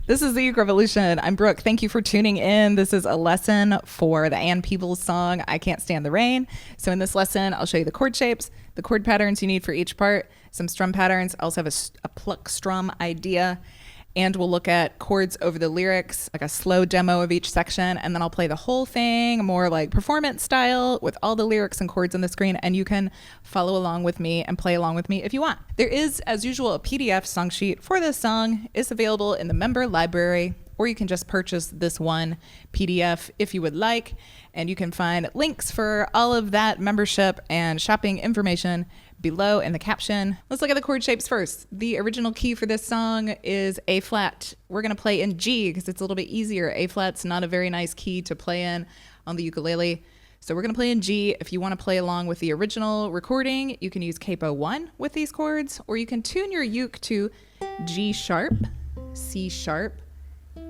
This is the Uke Revolution. I'm Brooke. Thank you for tuning in. This is a lesson for the Ann Peebles song, I Can't Stand the Rain. So in this lesson, I'll show you the chord shapes, the chord patterns you need for each part, some strum patterns. I also have a pluck strum idea, and we'll look at chords over the lyrics, like a slow demo of each section, and then I'll play the whole thing more like performance style with all the lyrics and chords on the screen, and you can follow along with me and play along with me if you want. There is, as usual, a PDF song sheet for this song. It's available in the member library, or you can just purchase this one PDF if you would like, and you can find links for all of that membership and shopping information below in the caption. Let's look at the chord shapes first. The original key for this song is A flat. We're going to play in G because it's a little bit easier. A flat's not a very nice key to play in on the ukulele. So we're going to play in G. If you want to play along with the original recording, you can use capo 1 with these chords, or you can tune your uke to G sharp, C sharp,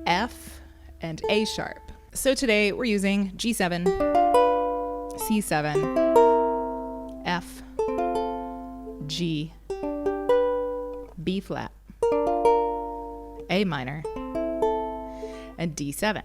F, and A sharp. So today we're using G7, C7, F, G, B flat, A minor, and D7.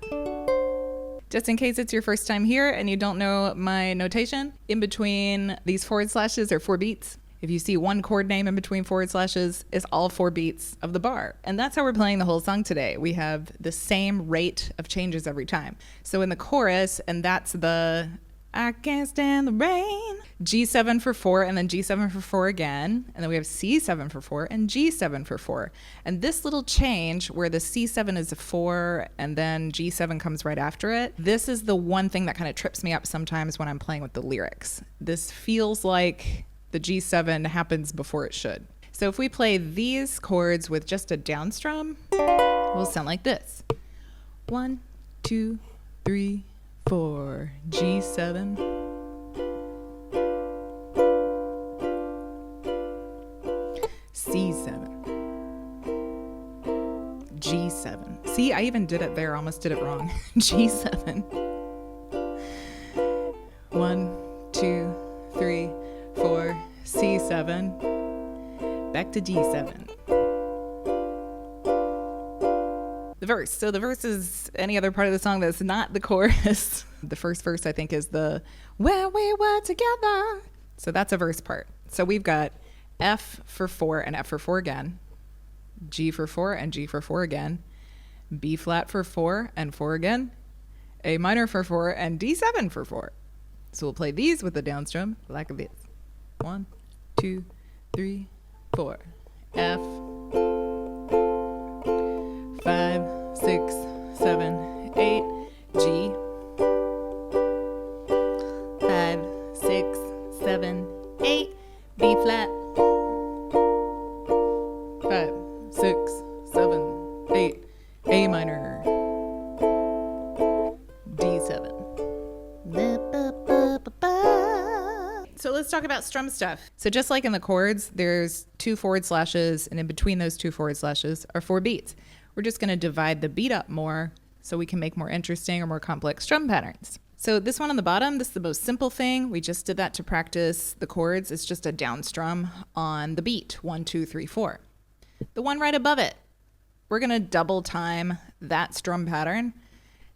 Just in case it's your first time here and you don't know my notation, in between these forward slashes are 4 beats. If you see one chord name in between forward slashes, it's all 4 beats of the bar. And that's how we're playing the whole song today. We have the same rate of changes every time. So in the chorus, and that's the I can't stand the rain, G7 for 4, and then G7 for 4 again, and then we have C7 for 4 and G7 for 4. And this little change where the C7 is a 4 and then G7 comes right after it, this is the one thing that kind of trips me up sometimes when I'm playing with the lyrics. This feels like the G7 happens before it should. So if we play these chords with just a down strum, it will sound like this. 1, 2, 3, 4, G7, C7, G7. See, I even did it there, almost did it wrong. G7. 1, 2, 3, 4, C7, back to G7. The verse. So the verse is any other part of the song that's not the chorus. The first verse, I think, is the when we were together. So that's a verse part. So we've got F for 4 and F for 4 again, G for 4 and G for 4 again, B flat for 4 and 4 again, A minor for 4 and D7 for 4. So we'll play these with the down strum like this. 1, 2, 3, 4. F, 5, 6, 7, 8, G, 5, 6, 7, 8, B flat, 5, 6, 7, 8, A minor, D7. So let's talk about strum stuff. So just like in the chords, there's 2 forward slashes, and in between those 2 forward slashes are 4 beats. We're just going to divide the beat up more so we can make more interesting or more complex strum patterns. So this one on the bottom, this is the most simple thing. We just did that to practice the chords. It's just a down strum on the beat, 1, 2, 3, 4. The one right above it, we're going to double time that strum pattern,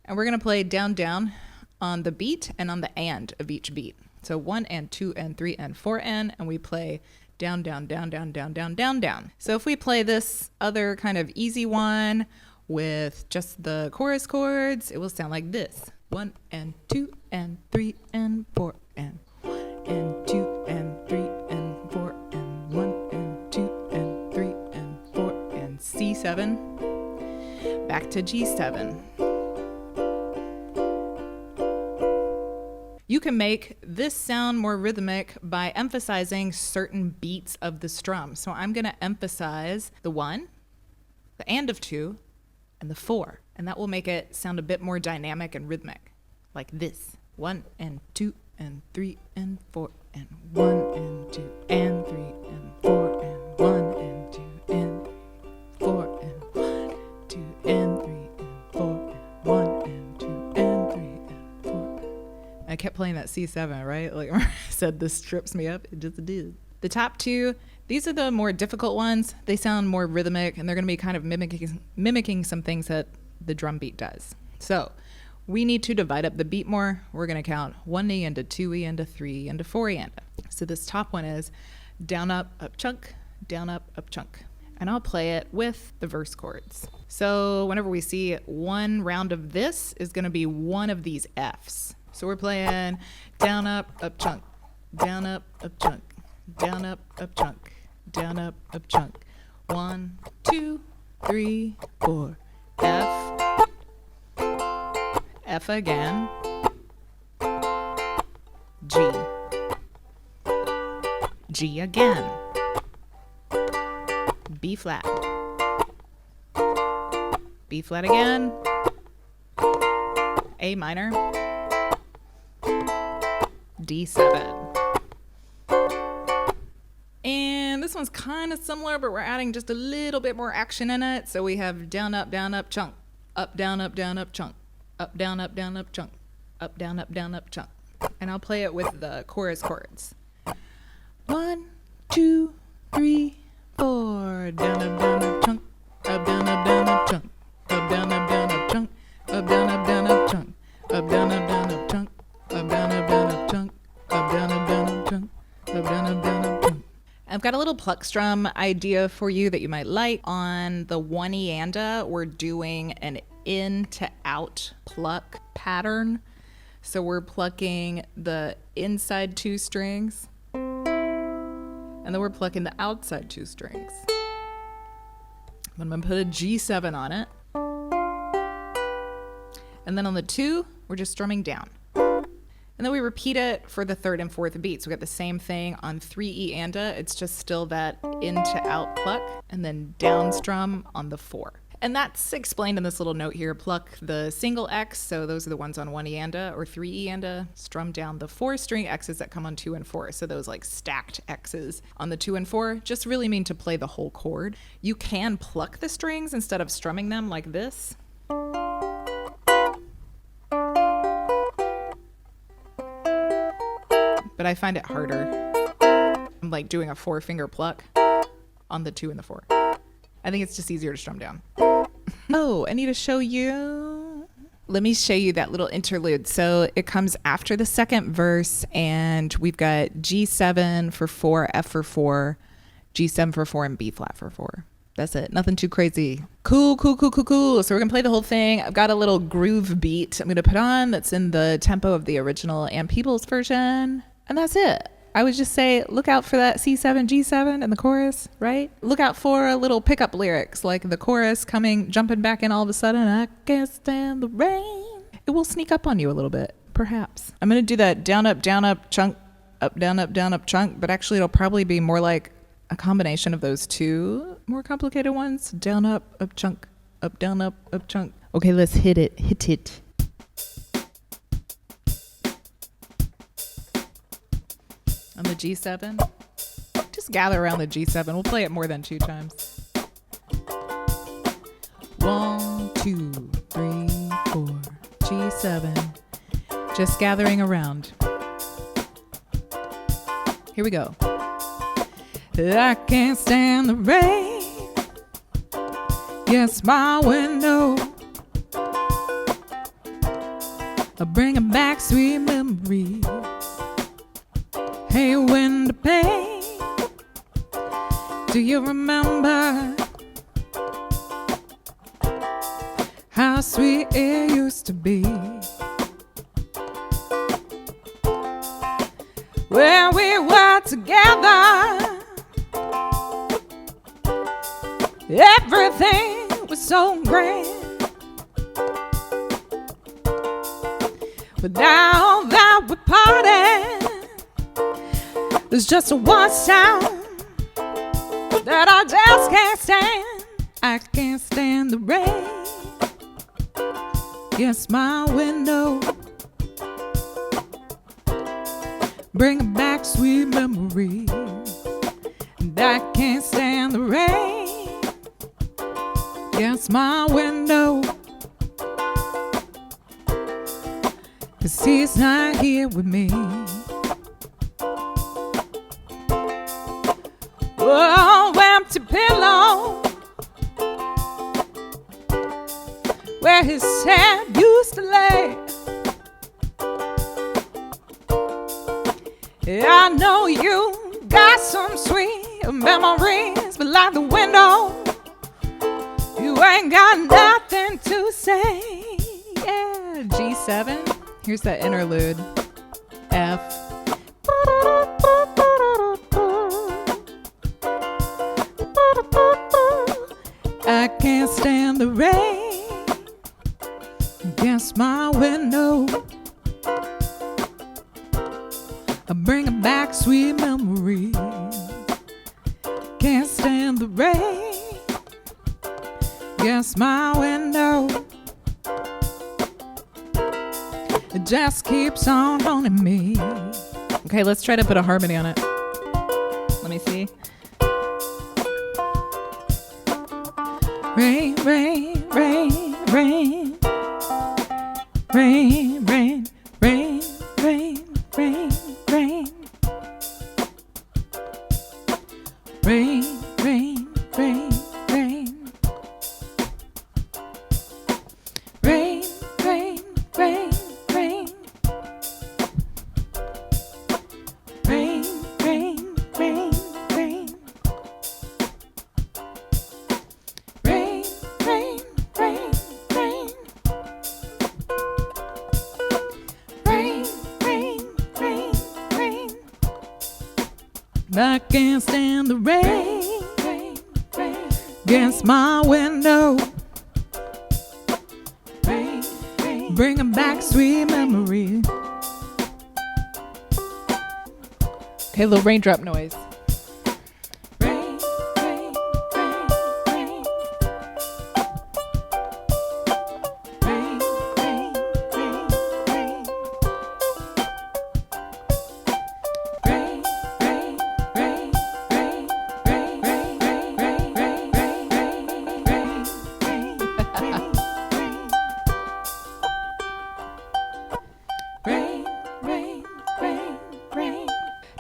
and we're going to play down, down on the beat and on the and of each beat. So 1 and 2 and 3 and 4 and we play down, down, down, down, down, down, down, down. So if we play this other kind of easy one with just the chorus chords, it will sound like this. 1 and 2 and 3 and 4 and 1 and 2 and 3 and 4 and 1 and 2 and 3 and 4 and C7, back to G7. You can make this sound more rhythmic by emphasizing certain beats of the strum. So I'm going to emphasize the 1, the and of 2, and the 4. And that will make it sound a bit more dynamic and rhythmic, like this. 1 and 2 and 3 and 4 and 1 and 2 and 3 and 4 and 1 and 2 and 4 and 1, 2 and 3 and 4 and 1 and 2 and 3 and 4. I kept playing that C7, right? Like I said, this trips me up. It just did. The top 2 These are the more difficult ones. They sound more rhythmic, and they're going to be kind of mimicking some things that the drum beat does. So we need to divide up the beat more. We're going to count 1E into 2E into 3 into 4E into. So this top one is down, up, chunk, down, up, chunk. And I'll play it with the verse chords. So whenever we see one round of this is going to be one of these Fs. So we're playing down, up, chunk, down, up, chunk, down, up, chunk, down, up, chunk. 1, 2, 3, 4. F, F again, G, G again, B flat, B flat again, A minor, D7. And this one's kind of similar, but we're adding just a little bit more action in it. So we have down, up, chunk, up, down, up, chunk, up, down, up, chunk, up, down, up, chunk. And I'll play it with the chorus chords. 1, 2, 3, 4. Down, up, chunk, up, down, up, chunk, up, down, up, chunk, up, down, up, chunk, up, down, up, chunk, up, down, up, chunk, up, down, up, chunk, up, down, up, chunk. I've got a little pluck strum idea for you that you might like. On the 1E anda, we're doing an in to out pluck pattern. So we're plucking the inside 2 strings, and then we're plucking the outside 2 strings. I'm gonna put a G7 on it. And then on the 2, we're just strumming down. And then we repeat it for the 3rd and 4th beats. We got the same thing on 3E anda. It's just still that in to out pluck, and then down strum on the 4. And that's explained in this little note here. Pluck the single X, so those are the ones on 1E anda or 3E anda. Strum down the 4 string X's that come on 2 and 4. So those like stacked X's on the 2 and 4 just really mean to play the whole chord. You can pluck the strings instead of strumming them like this. But I find it harder. I'm like doing a 4-finger pluck on the 2 and the 4. I think it's just easier to strum down. Oh, I need to show you. Let me show you that little interlude. So it comes after the second verse, and we've got G7 for 4, F for 4, G7 for 4, and B flat for 4. That's it. Nothing too crazy. Cool. So we're going to play the whole thing. I've got a little groove beat I'm going to put on that's in the tempo of the original Ann Peebles version. And that's it. I would just say, look out for that C7, G7 in the chorus, right? Look out for a little pickup lyrics, like the chorus jumping back in all of a sudden. I can't stand the rain. It will sneak up on you a little bit, perhaps. I'm going to do that down, up, chunk, up, down, up, chunk. But actually, it'll probably be more like a combination of those 2 more complicated ones. Down, up, chunk, up, down, up, chunk. Okay, let's hit it. Hit it. On the G7, just gather around the G7. We'll play it more than 2 times. 1, 2, 3, 4, G7. Just gathering around. Here we go. I can't stand the rain. Yes, my window. Bringing back sweet memories. Hey, window pane, do you remember how sweet it used to be? Where we were together, everything was so grand. But now that we're parted, there's just one sound that I just can't stand. I can't stand the rain. Yes, my window, bringing back sweet memories. And I can't stand the rain. Yes, my window, 'cause he's not here with me. Oh, where his sand used to lay. I know you got some sweet memories, but like the window, you ain't got nothing to say. Yeah, G7. Here's that interlude. F. I can't stand the rain against my window. I'm bringing back sweet memories. Can't stand the rain against my window. It just keeps on haunting me. Okay, let's try to put a harmony on it. Let me see. Rain, rain, rain, rain. Rain, rain, rain, rain, rain, rain. Rain, rain, rain, rain. Rain, rain, rain, rain. Rain, rain, rain, rain. Rain, rain, rain, rain. Rain, rain, rain, rain. I can't stand the rain, rain, rain against my window. Rain, rain, bringing back sweet memories. Okay, little raindrop noise. Rain, rain, rain, rain. Rain, rain, rain, rain. Rain, rain, rain, rain, rain, rain, rain, rain, rain, rain, rain, rain, rain.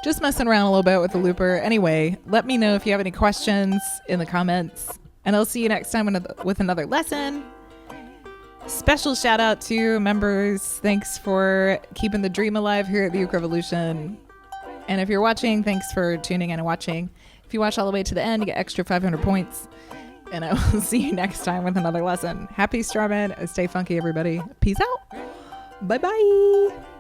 Just messing around a little bit with the looper. Anyway, let me know if you have any questions in the comments, and I'll see you next time with another lesson. Special shout out to members. Thanks for keeping the dream alive here at the Uke Revolution. And if you're watching, thanks for tuning in and watching. If you watch all the way to the end, you get extra 500 points. And I will see you next time with another lesson. Happy strumming. Stay funky, everybody. Peace out. Bye-bye.